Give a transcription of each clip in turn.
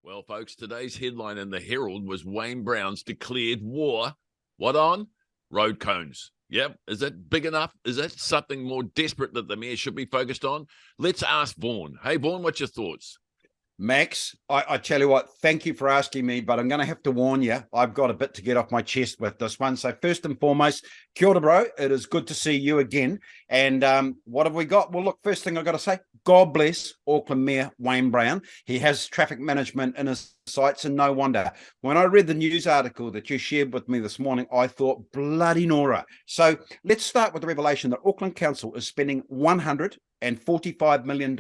Well, folks, today's headline in the Herald was Wayne Brown's declared war. What on? Road cones. Yep. Is that big enough? Is that something more desperate that the mayor should be focused on? Let's ask Vaughan. Hey, Vaughan, what's your thoughts? Max, I tell you what, thank you for asking me, but I'm going to have to warn you, I've got a bit to get off my chest with this one. So first and foremost, kia ora, bro. It is good to see you again. And what have we got? Well, look, first thing I've got to say, God bless Auckland Mayor Wayne Brown. He has traffic management in his sights, and no wonder. When I read the news article that you shared with me this morning, I thought, bloody Nora. So let's start with the revelation that Auckland Council is spending $145 million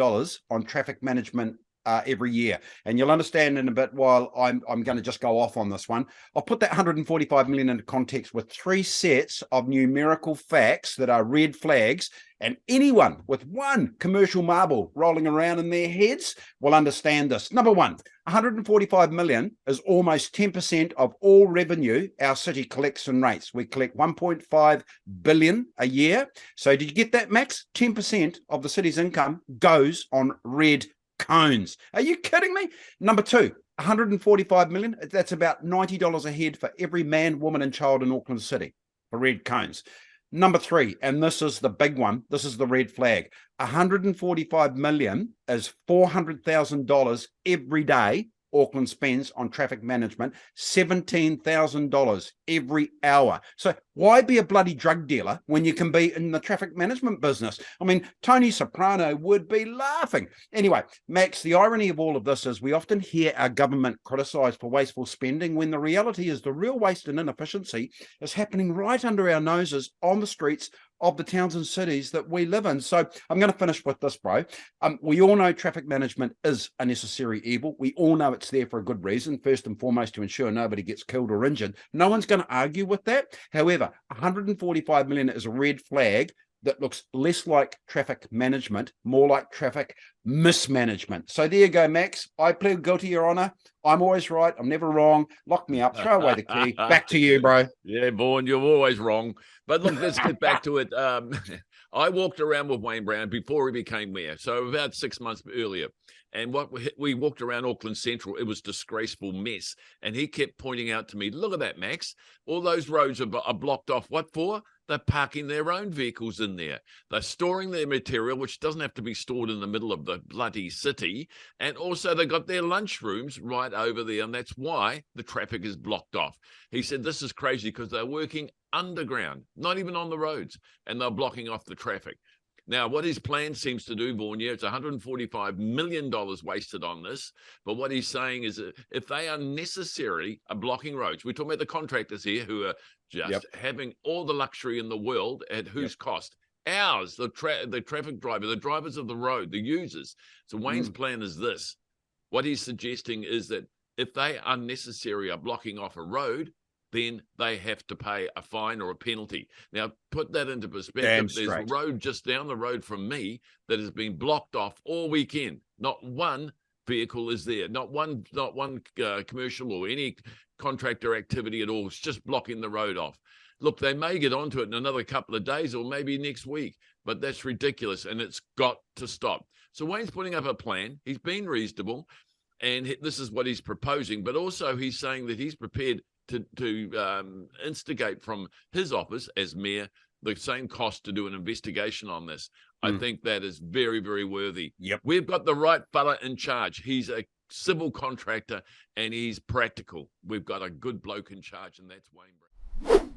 on traffic management every year, and you'll understand in a bit while I'm going to just go off on this one. I'll put that 145 million into context with three sets of numerical facts that are red flags, and anyone with one commercial marble rolling around in their heads will understand this. Number one, 145 million is almost 10% of all revenue our city collects and rates. We collect 1.5 billion a year. So did you get that, Max? 10% of the city's income goes on red cones. Are you kidding me? Number two, 145 million. That's about $90 a head for every man, woman, and child in Auckland City for red cones. Number three, and this is the big one, this is the red flag. 145 million is $400,000 every day Auckland spends on traffic management, $17,000 every hour. So why be a bloody drug dealer when you can be in the traffic management business? I mean, Tony Soprano would be laughing. Anyway, Max, the irony of all of this is we often hear our government criticised for wasteful spending when the reality is the real waste and inefficiency is happening right under our noses on the streets of the towns and cities that we live in. So I'm going to finish with this, bro. We all know traffic management is a necessary evil. We all know it's there for a good reason, first and foremost to ensure nobody gets killed or injured. No one's going to argue with that. However, 145 million is a red flag that looks less like traffic management, more like traffic mismanagement. So there you go, Max. I plead guilty, Your Honour. I'm always right. I'm never wrong. Lock me up. Throw away the key. Back to you, bro. Yeah, Vaughan, you're always wrong. But look, let's get back to it. I walked around with Wayne Brown before he became mayor, so about 6 months earlier. And what we walked around Auckland Central, it was a disgraceful mess. And he kept pointing out to me, look at that, Max. All those roads are blocked off. What for? They're parking their own vehicles in there. They're storing their material, which doesn't have to be stored in the middle of the bloody city. And also they've got their lunchrooms right over there. And that's why the traffic is blocked off. He said, this is crazy because they're working underground, not even on the roads, and they're blocking off the traffic. Now, what his plan seems to do, Vaughan, it's $145 million wasted on this. But what he's saying is that if they unnecessarily are blocking roads, we're talking about the contractors here who are just having all the luxury in the world at whose cost? Ours, the traffic driver, the drivers of the road, the users. So Wayne's plan is this. What he's suggesting is that if they unnecessarily are blocking off a road, then they have to pay a fine or a penalty. Now, put that into perspective. There's a road just down the road from me that has been blocked off all weekend. Not one vehicle is there. Not one commercial or any contractor activity at all. It's just blocking the road off. Look, they may get onto it in another couple of days or maybe next week, but that's ridiculous, and it's got to stop. So Wayne's putting up a plan. He's been reasonable, and this is what he's proposing, but also he's saying that he's prepared to instigate from his office as mayor the same cost to do an investigation on this. I think that is very, very worthy. We've got the right fella in charge. He's a civil contractor and he's practical. We've got a good bloke in charge, and that's Wayne Brown.